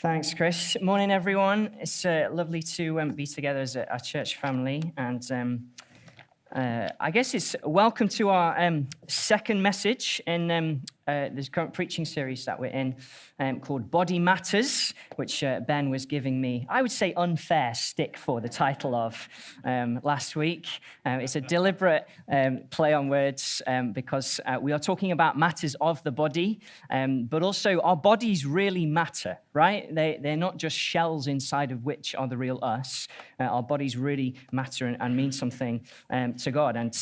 Thanks, Chris. Morning, everyone. It's lovely to be together as a church family. And I guess it's welcome to our second message in this current preaching series that we're in called Body Matters, which Ben was giving me, I would say, unfair stick for the title of last week. It's a deliberate play on words because we are talking about matters of the body, but also our bodies really matter, right? They're not just shells inside of which are the real us. Our bodies really matter and mean something to God. And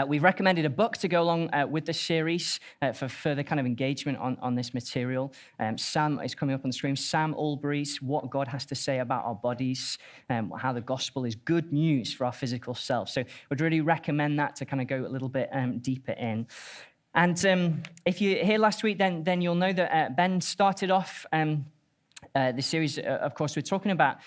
we've recommended a book to go along with the series for further kind of engagement on this material. Sam is coming up on the screen. Sam Albury's What God Has to Say About Our Bodies, how the gospel is good news for our physical self. So we'd really recommend that to kind of go a little bit deeper in. And if you're here last week, then you'll know that Ben started off the series. Of course, we're talking about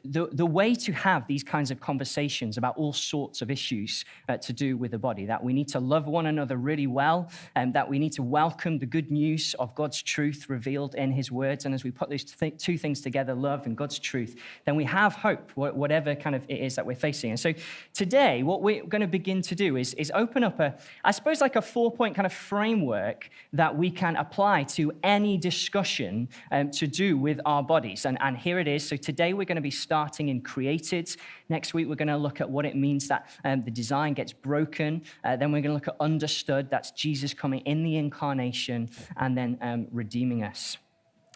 the way to have these kinds of conversations about all sorts of issues to do with the body, that we need to love one another really well, and that we need to welcome the good news of God's truth revealed in his words. And as we put those two things together, love and God's truth, then we have hope, whatever kind of it is that we're facing. And so today, what we're going to begin to do is open up I suppose like a 4-point kind of framework that we can apply to any discussion to do with our bodies. And here it is. So today we're going to be starting in created. Next week we're going to look at what it means that the design gets broken. Then we're going to look at understood. That's Jesus coming in the incarnation and then redeeming us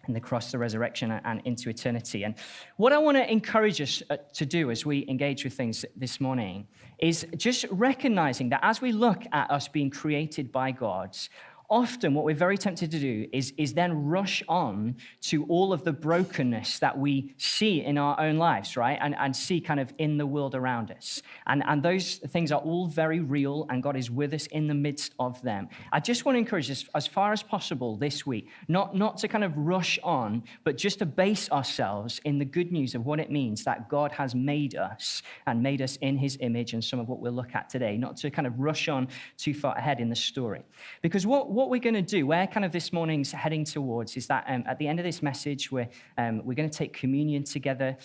in the cross, the resurrection, and into eternity. And what I want to encourage us to do as we engage with things this morning is just recognizing that as we look at us being created by God, often what we're very tempted to do is then rush on to all of the brokenness that we see in our own lives, right? And see kind of in the world around us. And those things are all very real, and God is with us in the midst of them. I just want to encourage us as far as possible this week, not to kind of rush on, but just to base ourselves in the good news of what it means that God has made us and made us in his image, and some of what we'll look at today, not to kind of rush on too far ahead in the story. Because what we're going to do, where kind of this morning's heading towards, is that at the end of this message, we're going to take communion together.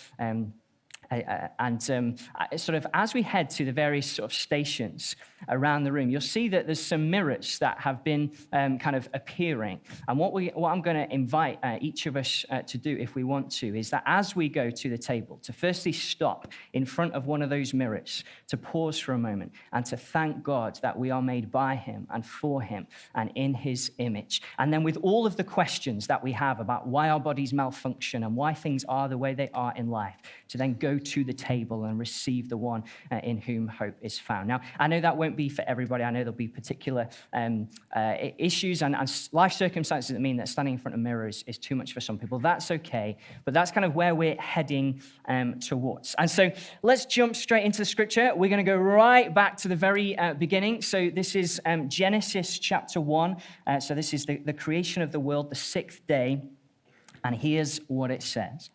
And sort of as we head to the various sort of stations around the room, you'll see that there's some mirrors that have been kind of appearing. And what I'm going to invite each of us to do, if we want to, is that as we go to the table, to firstly stop in front of one of those mirrors, to pause for a moment, and to thank God that we are made by him and for him and in his image. And then with all of the questions that we have about why our bodies malfunction and why things are the way they are in life, to then go to the table and receive the one in whom hope is found. Now, I know that won't be for everybody. I know there'll be particular issues and life circumstances that mean that standing in front of mirrors is too much for some people. That's okay, but that's kind of where we're heading towards. And so let's jump straight into the scripture. We're going to go right back to the very beginning. So this is Genesis chapter 1. So this is the creation of the world, the 6th day. And here's what it says.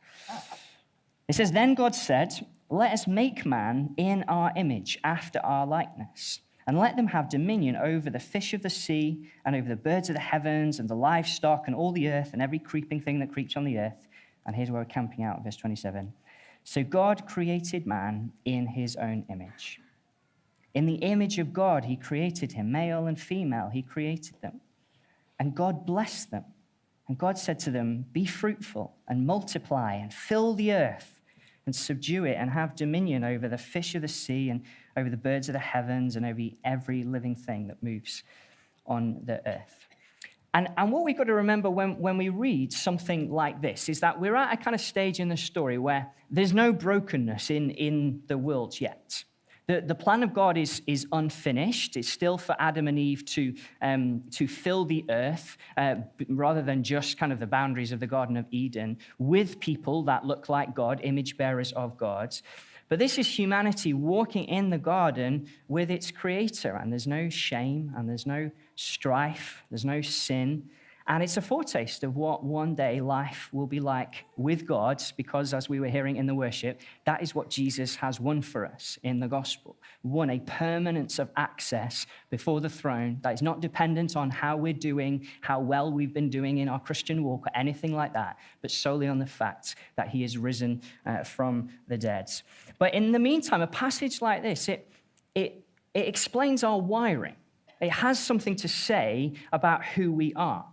It says, "Then God said, 'Let us make man in our image, after our likeness, and let them have dominion over the fish of the sea, and over the birds of the heavens, and the livestock, and all the earth, and every creeping thing that creeps on the earth.'" And here's where we're camping out, verse 27. "So God created man in his own image. In the image of God he created him, male and female he created them. And God blessed them. And God said to them, 'Be fruitful, and multiply, and fill the earth, and subdue it, and have dominion over the fish of the sea, and over the birds of the heavens, and over every living thing that moves on the earth.'" And what we've got to remember when we read something like this is that we're at a kind of stage in the story where there's no brokenness in the world yet. The plan of God is unfinished. It's still for Adam and Eve to fill the earth rather than just kind of the boundaries of the Garden of Eden with people that look like God, image bearers of God. But this is humanity walking in the garden with its creator, and there's no shame, and there's no strife, there's no sin. And it's a foretaste of what one day life will be like with God, because as we were hearing in the worship, that is what Jesus has won for us in the gospel. Won a permanence of access before the throne that is not dependent on how we're doing, how well we've been doing in our Christian walk or anything like that, but solely on the fact that he is risen from the dead. But in the meantime, a passage like this, it explains our wiring. It has something to say about who we are.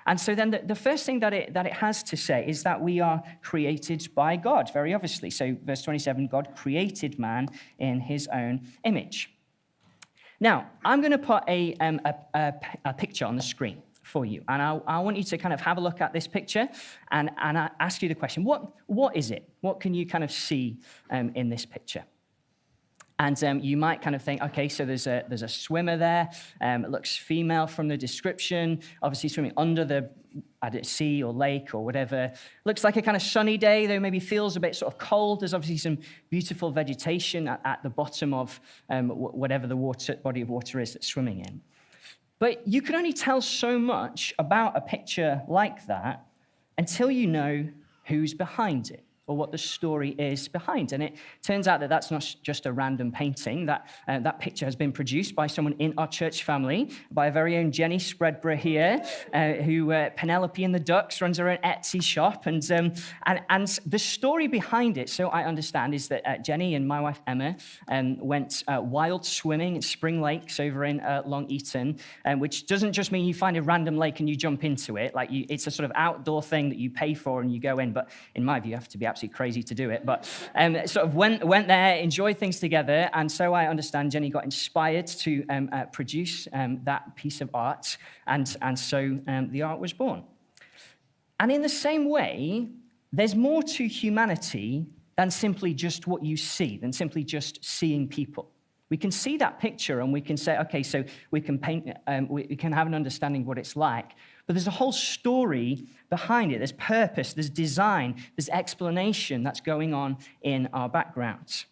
And so then the first thing that it has to say is that we are created by God, very obviously. So verse 27, God created man in his own image. Now, I'm going to put a picture on the screen for you. And I want you to kind of have a look at this picture and I ask you the question, what is it? What can you kind of see in this picture? And you might kind of think, okay, so there's a swimmer there. It looks female from the description, obviously swimming under the sea or lake or whatever. Looks like a kind of sunny day, though maybe feels a bit sort of cold. There's obviously some beautiful vegetation at the bottom of whatever the body of water is that's swimming in. But you can only tell so much about a picture like that until you know who's behind it, or what the story is behind. And it turns out that that's not just a random painting. That picture has been produced by someone in our church family, by our very own Jenny Spreadborough here, who Penelope and the Ducks runs her own Etsy shop. And the story behind it, so I understand, is that Jenny and my wife Emma went wild swimming at Spring Lakes over in Long Eaton, which doesn't just mean you find a random lake and you jump into it. It's a sort of outdoor thing that you pay for and you go in. But in my view, you have to be absolutely crazy to do it, but sort of went there, enjoyed things together, and so I understand Jenny got inspired to produce that piece of art, and so the art was born. And in the same way, there's more to humanity than simply just what you see, than simply just seeing people. We can see that picture and we can say, okay, so we can paint, we can have an understanding of what it's like. But there's a whole story behind it. There's purpose, there's design, there's explanation that's going on in our backgrounds.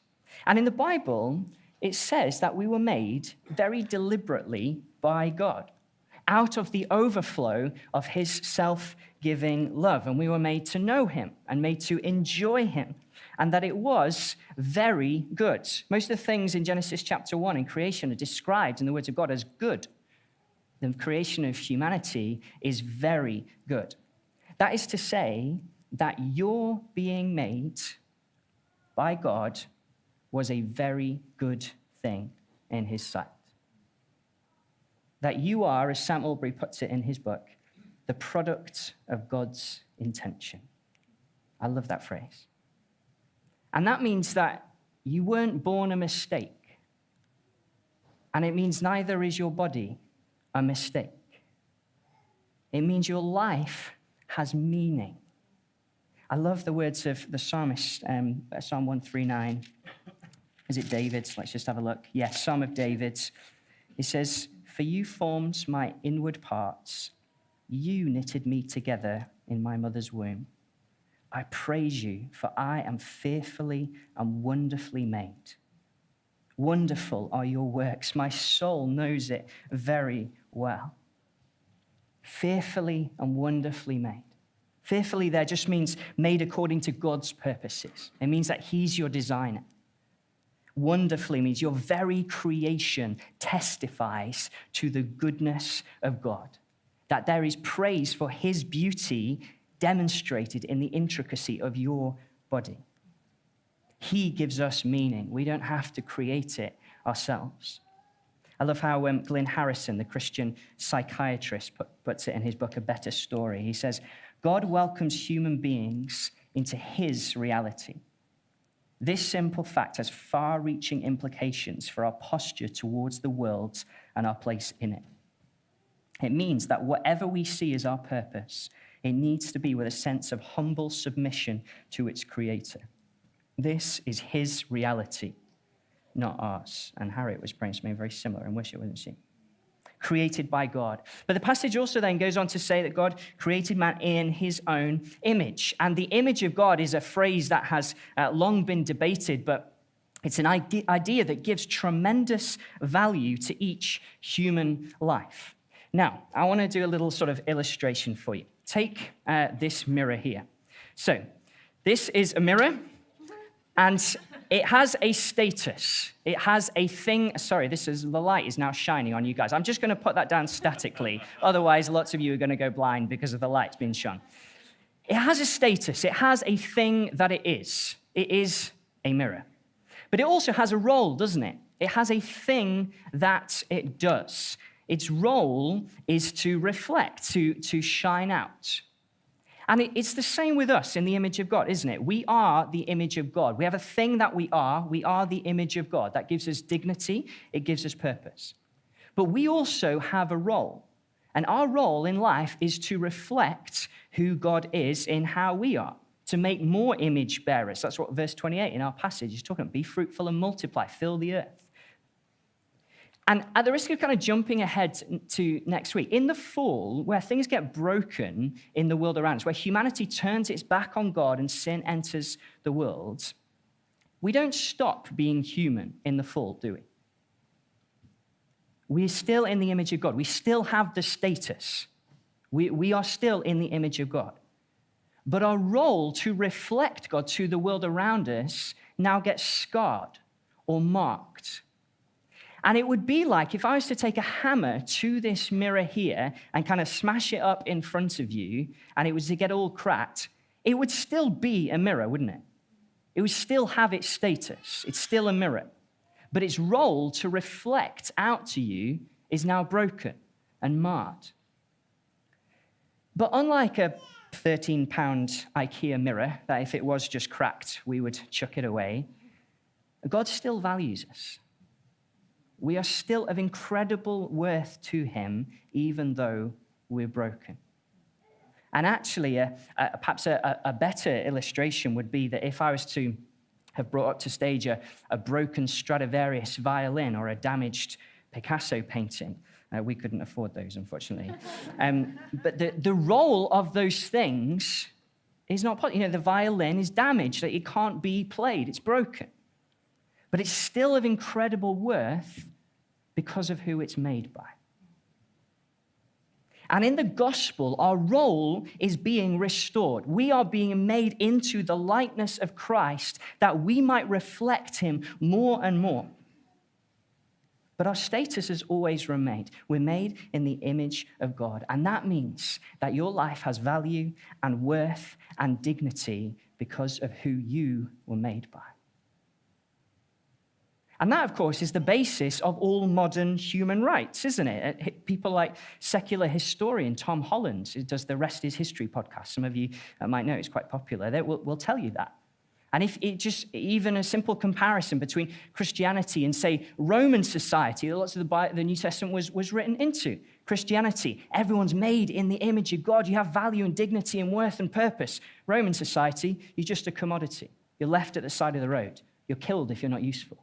And in the Bible, it says that we were made very deliberately by God, out of the overflow of his self-giving love. And we were made to know him and made to enjoy him, and that it was very good. Most of the things in Genesis chapter 1 in creation are described in the words of God as good. The creation of humanity is very good. That is to say that your being made by God was a very good thing in his sight. That you are, as Sam Albury puts it in his book, the product of God's intention. I love that phrase. And that means that you weren't born a mistake. And it means neither is your body a mistake. It means your life has meaning. I love the words of the psalmist, Psalm 139. Is it David's? Let's just have a look. Yes, Psalm of David's. It says, "For you formed my inward parts. You knitted me together in my mother's womb. I praise you, for I am fearfully and wonderfully made. Wonderful are your works. My soul knows it very well." Fearfully and wonderfully made. Fearfully there just means made according to God's purposes. It means that he's your designer. Wonderfully means your very creation testifies to the goodness of God, that there is praise for his beauty demonstrated in the intricacy of your body. He gives us meaning. We don't have to create it ourselves. I love how Glyn Harrison, the Christian psychiatrist, puts it in his book, A Better Story. He says, God welcomes human beings into his reality. This simple fact has far-reaching implications for our posture towards the world and our place in it. It means that whatever we see as our purpose, it needs to be with a sense of humble submission to its creator. This is his reality, not ours. And Harriet was praying something very similar in worship, wasn't she? Created by God. But the passage also then goes on to say that God created man in his own image. And the image of God is a phrase that has long been debated, but it's an idea that gives tremendous value to each human life. Now, I want to do a little sort of illustration for you. Take this mirror here. So, this is a mirror, and it has a status. It has a thing. Sorry, the light is now shining on you guys. I'm just going to put that down statically. Otherwise, lots of you are going to go blind because of the lights being shone. It has a status. It has a thing that it is. It is a mirror. But it also has a role, doesn't it? It has a thing that it does. Its role is to reflect, to shine out. And it's the same with us in the image of God, isn't it? We are the image of God. We have a thing that we are. We are the image of God. That gives us dignity. It gives us purpose. But we also have a role. And our role in life is to reflect who God is in how we are, to make more image bearers. That's what verse 28 in our passage is talking about. Be fruitful and multiply, fill the earth. And at the risk of kind of jumping ahead to next week, in the fall, where things get broken in the world around us, where humanity turns its back on God and sin enters the world, we don't stop being human in the fall, do we? We're still in the image of God. We still have the status. We are still in the image of God. But our role to reflect God to the world around us now gets scarred or marked. And it would be like if I was to take a hammer to this mirror here and kind of smash it up in front of you, and it was to get all cracked, it would still be a mirror, wouldn't it? It would still have its status. It's still a mirror. But its role to reflect out to you is now broken and marred. But unlike a 13-pound IKEA mirror, that if it was just cracked, we would chuck it away, God still values us. We are still of incredible worth to him, even though we're broken. And actually, perhaps a better illustration would be that if I was to have brought up to stage a broken Stradivarius violin or a damaged Picasso painting, we couldn't afford those, unfortunately. But the role of those things is not possible. The violin is damaged. It can't be played. It's broken. But it's still of incredible worth because of who it's made by. And in the gospel, our role is being restored. We are being made into the likeness of Christ that we might reflect him more and more. But our status has always remained. We're made in the image of God. And that means that your life has value and worth and dignity because of who you were made by. And that, of course, is the basis of all modern human rights, isn't it? People like secular historian Tom Holland, who does the Rest is History podcast. Some of you might know it's quite popular. They will tell you that. And if it just even a simple comparison between Christianity and, say, Roman society, lots of the New Testament was written into. Christianity, everyone's made in the image of God. You have value and dignity and worth and purpose. Roman society, you're just a commodity. You're left at the side of the road. You're killed if you're not useful.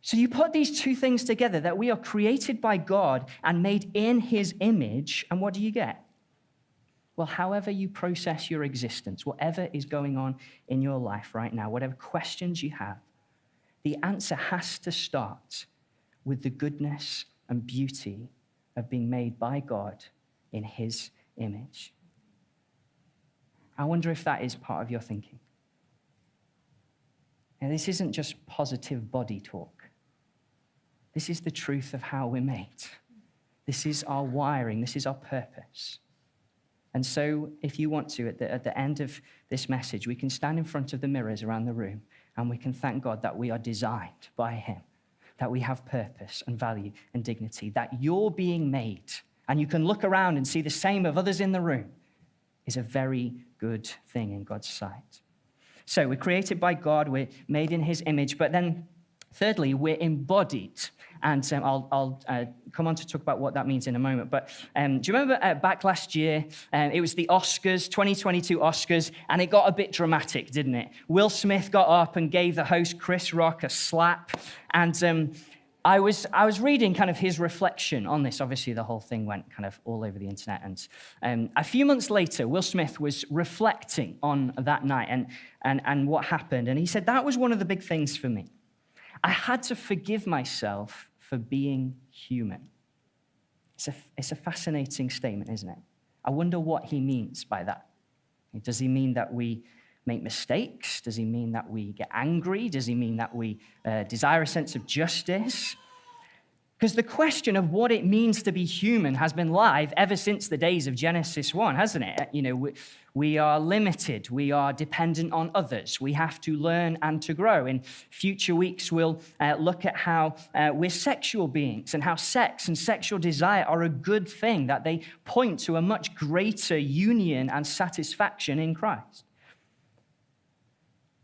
So you put these two things together, that we are created by God and made in his image, and what do you get? Well, however you process your existence, whatever is going on in your life right now, whatever questions you have, the answer has to start with the goodness and beauty of being made by God in his image. I wonder if that is part of your thinking. Now, this isn't just positive body talk. This is the truth of how we're made. This is our wiring. This is our purpose. And so, if you want to, at the end of this message, we can stand in front of the mirrors around the room and we can thank God that we are designed by him, that we have purpose and value and dignity, that you're being made, and you can look around and see the same of others in the room, is a very good thing in God's sight. So, we're created by God, we're made in his image, but then thirdly, we're embodied. And I'll come on to talk about what that means in a moment. But do you remember back last year, it was the Oscars, 2022 Oscars, and it got a bit dramatic, didn't it? Will Smith got up and gave the host, Chris Rock, a slap. And I was reading kind of his reflection on this. Obviously, the whole thing went kind of all over the internet. And a few months later, Will Smith was reflecting on that night and what happened. And he said, that was one of the big things for me. I had to forgive myself for being human. It's a fascinating statement, isn't it? I wonder what he means by that. Does he mean that we make mistakes? Does he mean that we get angry? Does he mean that we desire a sense of justice? Because the question of what it means to be human has been live ever since the days of Genesis 1, hasn't it? We are limited. We are dependent on others. We have to learn and to grow. In future weeks, we'll look at how we're sexual beings and how sex and sexual desire are a good thing, that they point to a much greater union and satisfaction in Christ.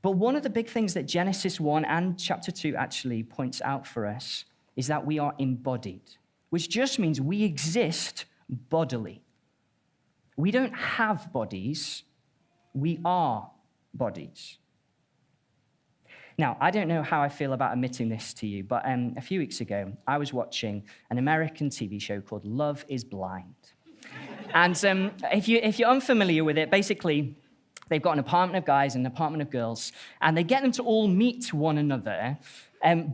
But one of the big things that Genesis 1 and chapter 2 actually points out for us is that we are embodied, which just means we exist bodily. We don't have bodies, we are bodies. Now, I don't know how I feel about admitting this to you, but a few weeks ago, I was watching an American TV show called Love is Blind. And if you're unfamiliar with it, basically, they've got an apartment of guys and an apartment of girls, and they get them to all meet one another,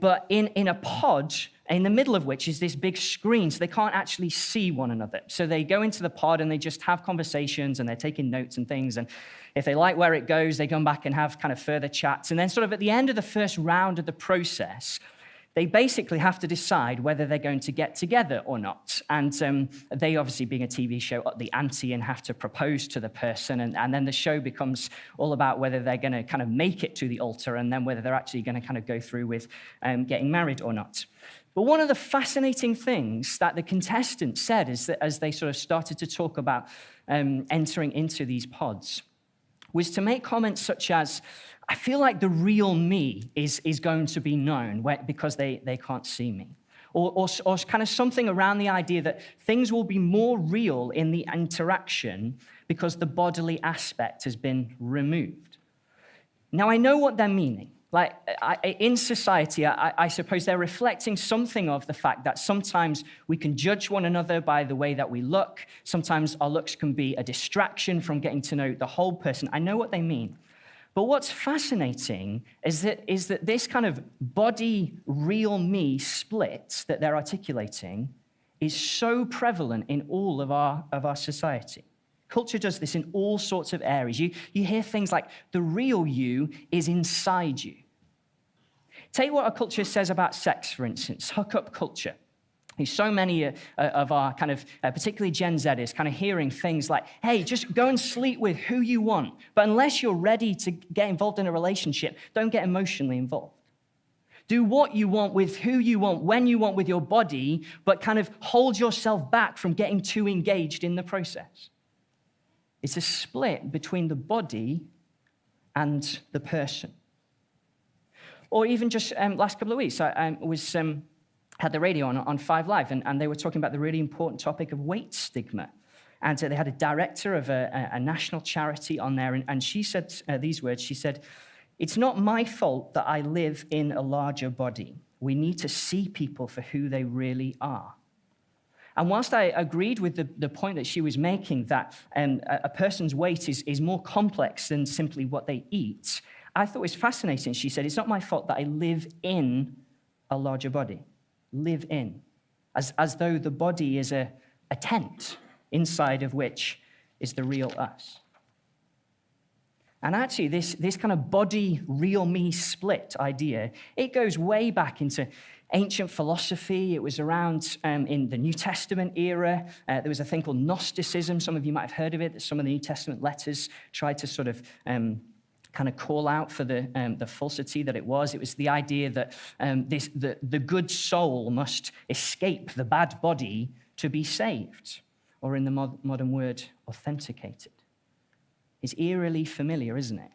but in a pod, in the middle of which is this big screen, so they can't actually see one another. So they go into the pod and they just have conversations and they're taking notes and things. And if they like where it goes, they come back and have kind of further chats. And then sort of at the end of the first round of the process, they basically have to decide whether they're going to get together or not. And they obviously, being a TV show, up the ante and have to propose to the person. And then the show becomes all about whether they're going to kind of make it to the altar and then whether they're actually going to kind of go through with getting married or not. But one of the fascinating things that the contestants said is that as they sort of started to talk about entering into these pods was to make comments such as, I feel like the real me is going to be known because they can't see me. Or kind of something around the idea that things will be more real in the interaction because the bodily aspect has been removed. Now, I know what they're meaning. Like, in society, I suppose they're reflecting something of the fact that sometimes we can judge one another by the way that we look. Sometimes our looks can be a distraction from getting to know the whole person. I know what they mean. But what's fascinating is that this kind of body, real me split that they're articulating is so prevalent in all of our society. Culture does this in all sorts of areas. You hear things like, the real you is inside you. Take what our culture says about sex, for instance, hookup culture. So many of our kind of, particularly Gen Z, is kind of hearing things like, hey, just go and sleep with who you want. But unless you're ready to get involved in a relationship, don't get emotionally involved. Do what you want with who you want, when you want with your body, but kind of hold yourself back from getting too engaged in the process. It's a split between the body and the person. Or even just last couple of weeks, I had the radio on 5 Live, and they were talking about the really important topic of weight stigma. And they had a director of a national charity on there, and she said these words. She said, "It's not my fault that I live in a larger body. We need to see people for who they really are." And whilst I agreed with the point that she was making, that a person's weight is more complex than simply what they eat, I thought it was fascinating. She said, it's not my fault that I live in a larger body. Live in. As though the body is a tent inside of which is the real us. And actually, this kind of body, real me split idea, it goes way back into ancient philosophy. It was around in the New Testament era. There was a thing called Gnosticism. Some of you might have heard of it, that some of the New Testament letters tried to sort of kind of call out for the falsity that it was. It was the idea that the good soul must escape the bad body to be saved, or in the modern word, authenticated. It's eerily familiar, isn't it?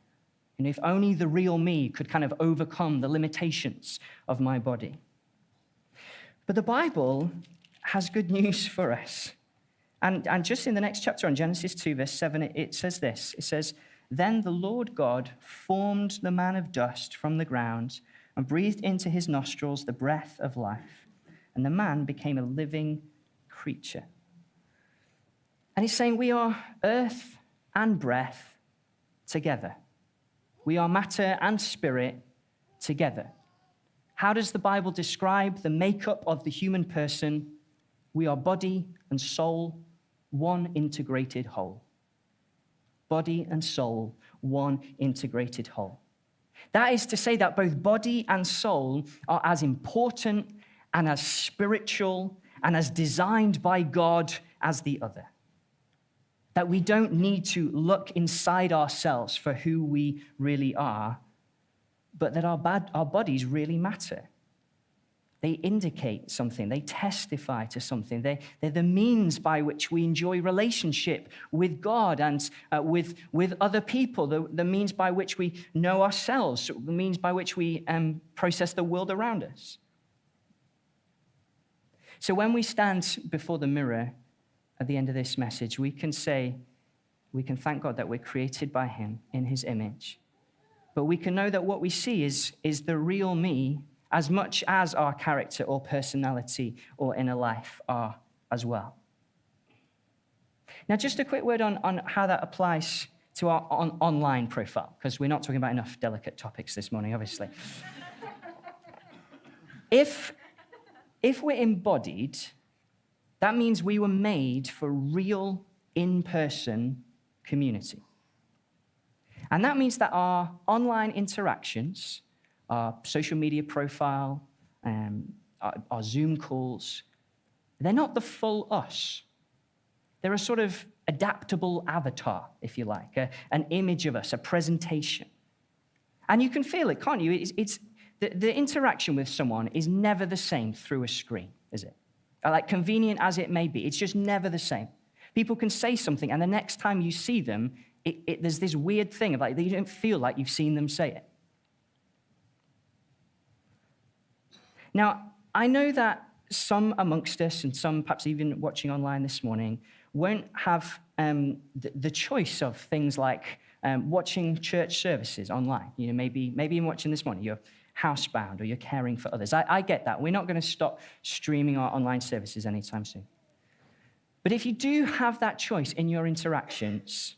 And if only the real me could kind of overcome the limitations of my body. But the Bible has good news for us. And just in the next chapter, on Genesis 2, verse 7, it says this. It says, "Then the Lord God formed the man of dust from the ground and breathed into his nostrils the breath of life. And the man became a living creature." And he's saying we are earth and breath together. We are matter and spirit together. How does the Bible describe the makeup of the human person? We are body and soul, one integrated whole. Body and soul, one integrated whole. That is to say that both body and soul are as important and as spiritual and as designed by God as the other. That we don't need to look inside ourselves for who we really are, but that our bodies really matter. They indicate something. They testify to something. They're the means by which we enjoy relationship with God and with other people, the means by which we know ourselves, the means by which we process the world around us. So when we stand before the mirror at the end of this message, we can thank God that we're created by him in his image. But we can know that what we see is the real me as much as our character or personality or inner life are as well. Now, just a quick word on how that applies to our online profile, because we're not talking about enough delicate topics this morning, obviously. If we're embodied, that means we were made for real, in-person community. And that means that our online interactions, our social media profile, our Zoom calls, they're not the full us. They're a sort of adaptable avatar, if you like, an image of us, a presentation. And you can feel it, can't you? It's the interaction with someone is never the same through a screen, is it? Like convenient as it may be, it's just never the same. People can say something, and the next time you see them, there's this weird thing of like, you don't feel like you've seen them say it. Now, I know that some amongst us, and some perhaps even watching online this morning, won't have the choice of things like watching church services online. You know, maybe you're watching this morning, you're housebound or you're caring for others. I get that. We're not going to stop streaming our online services anytime soon. But if you do have that choice in your interactions,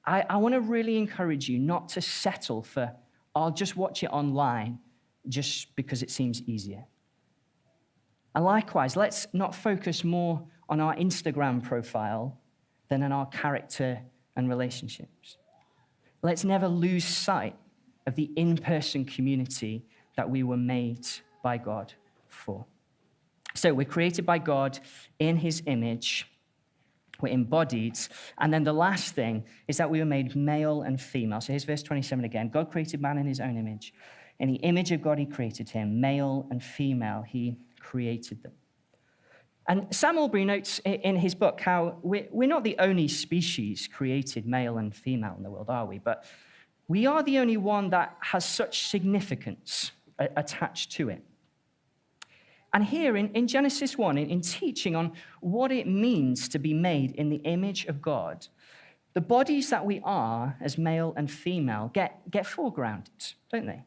I want to really encourage you not to settle for, I'll just watch it online just because it seems easier. And likewise, let's not focus more on our Instagram profile than on our character and relationships. Let's never lose sight of the in-person community that we were made by God for. So we're created by God in his image. We're embodied. And then the last thing is that we were made male and female. So here's verse 27 again. God created man in his own image. In the image of God, he created him. Male and female, he created them. And Sam Albury notes in his book how we're not the only species created male and female in the world, are we? But we are the only one that has such significance attached to it. And here in Genesis 1, in teaching on what it means to be made in the image of God, the bodies that we are as male and female get foregrounded, don't they?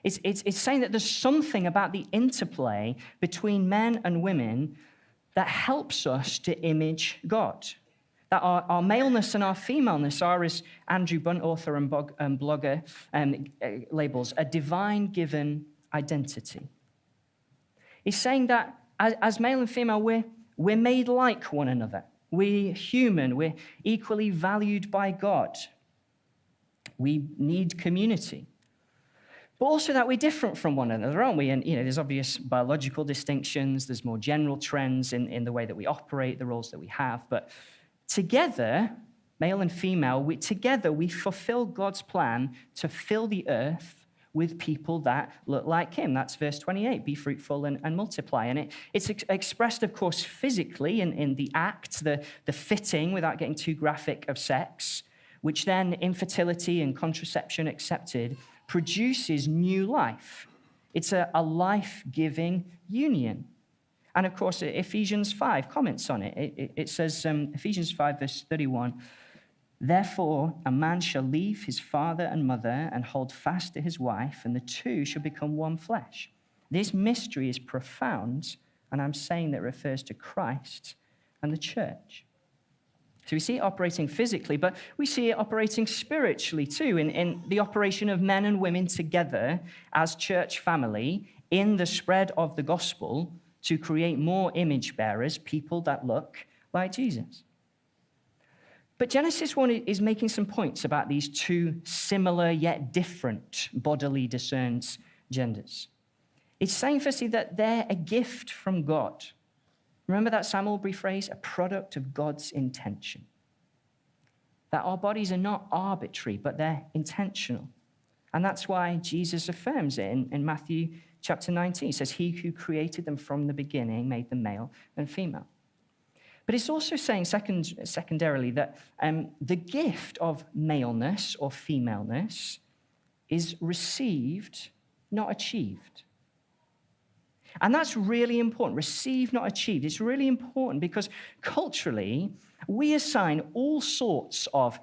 It's saying that there's something about the interplay between men and women that helps us to image God. That our maleness and our femaleness are, as Andrew Bunt, author and blogger, labels, a divine-given identity. He's saying that as male and female, we're made like one another. We're human. We're equally valued by God. We need community. But also that we're different from one another, aren't we? And there's obvious biological distinctions. There's more general trends in the way that we operate, the roles that we have. But together, male and female, together we fulfill God's plan to fill the earth with people that look like him. That's verse 28, be fruitful and multiply. And it's expressed, of course, physically in the act, the fitting, without getting too graphic, of sex, which then, infertility and contraception accepted, produces new life. It's a life-giving union. And of course, Ephesians 5 comments on it. It says, Ephesians 5, verse 31, therefore, a man shall leave his father and mother and hold fast to his wife, and the two shall become one flesh. This mystery is profound, and I'm saying that it refers to Christ and the church. So we see it operating physically, but we see it operating spiritually too, in the operation of men and women together as church family in the spread of the gospel to create more image bearers, people that look like Jesus. But Genesis 1 is making some points about these two similar yet different bodily discerned genders. It's saying, firstly, that they're a gift from God. Remember that Sam Albury phrase, a product of God's intention. That our bodies are not arbitrary, but they're intentional. And that's why Jesus affirms it in Matthew chapter 19. He says, he who created them from the beginning made them male and female. But it's also saying secondarily that the gift of maleness or femaleness is received, not achieved. And that's really important. Received, not achieved. It's really important because culturally, we assign all sorts of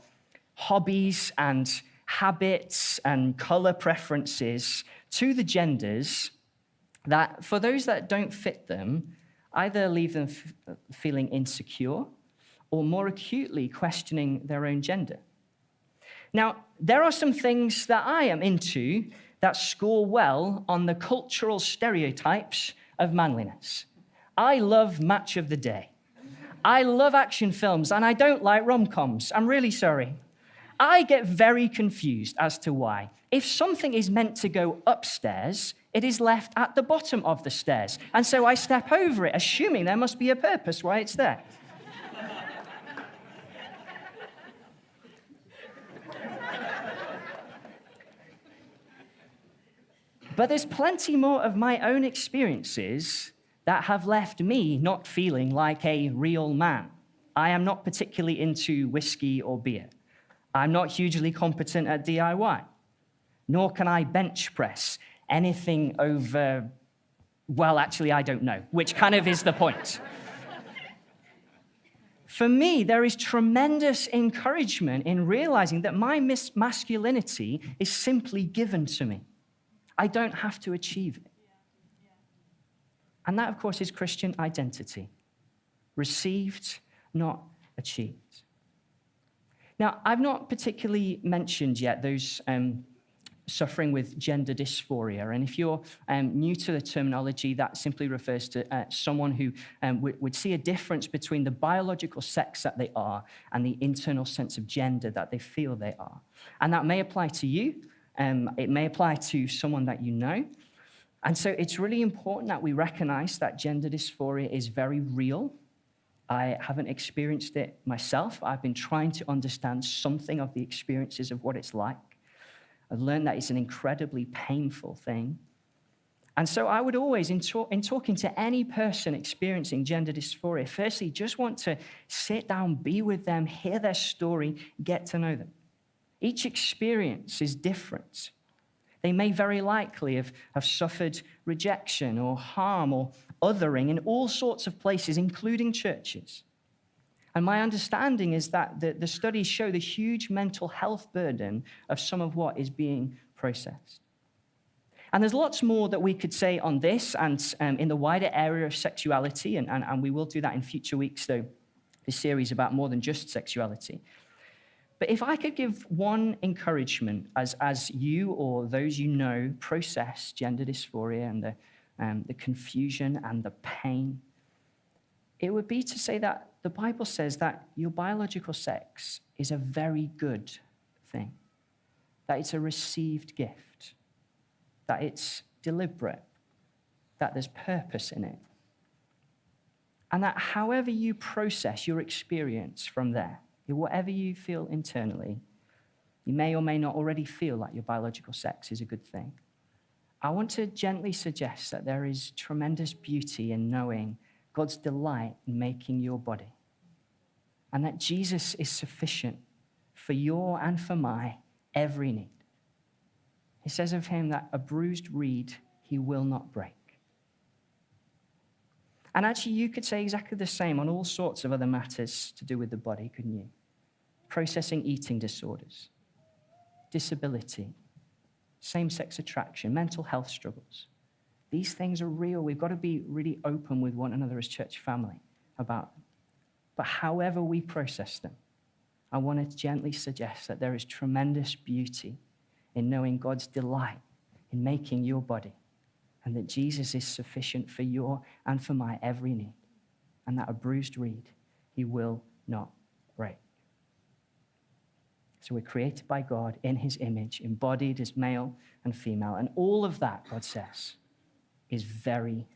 hobbies and habits and color preferences to the genders that, for those that don't fit them, either leave them feeling insecure or more acutely questioning their own gender. Now, there are some things that I am into that score well on the cultural stereotypes of manliness. I love Match of the Day. I love action films, and I don't like rom-coms. I'm really sorry. I get very confused as to why. If something is meant to go upstairs, it is left at the bottom of the stairs. And so I step over it, assuming there must be a purpose why it's there. But there's plenty more of my own experiences that have left me not feeling like a real man. I am not particularly into whiskey or beer. I'm not hugely competent at DIY, nor can I bench press anything over, well, actually, I don't know, which kind of is the point. For me, there is tremendous encouragement in realizing that my masculinity is simply given to me. I don't have to achieve it. And that, of course, is Christian identity. Received, not achieved. Now, I've not particularly mentioned yet those suffering with gender dysphoria. And if you're new to the terminology, that simply refers to someone who would see a difference between the biological sex that they are and the internal sense of gender that they feel they are. And that may apply to you. It may apply to someone that you know. And so it's really important that we recognize that gender dysphoria is very real. I haven't experienced it myself. I've been trying to understand something of the experiences of what it's like. I've learned that it's an incredibly painful thing. And so I would always, in talking to any person experiencing gender dysphoria, firstly, just want to sit down, be with them, hear their story, get to know them. Each experience is different. They may very likely have suffered rejection or harm or othering in all sorts of places, including churches. And my understanding is that the studies show the huge mental health burden of some of what is being processed. And there's lots more that we could say on this and in the wider area of sexuality, and we will do that in future weeks, though, this series about more than just sexuality. But if I could give one encouragement as you or those you know process gender dysphoria and the confusion and the pain, it would be to say that the Bible says that your biological sex is a very good thing, that it's a received gift, that it's deliberate, that there's purpose in it, and that however you process your experience from there, whatever you feel internally, you may or may not already feel like your biological sex is a good thing. I want to gently suggest that there is tremendous beauty in knowing God's delight in making your body, and that Jesus is sufficient for your and for my every need. He says of him that a bruised reed he will not break. And actually, you could say exactly the same on all sorts of other matters to do with the body, couldn't you? Processing eating disorders, disability, same-sex attraction, mental health struggles. These things are real. We've got to be really open with one another as church family about them. But however we process them, I want to gently suggest that there is tremendous beauty in knowing God's delight in making your body, and that Jesus is sufficient for your and for my every need, and that a bruised reed he will not break. So we're created by God in his image, embodied as male and female, and all of that, God says, is very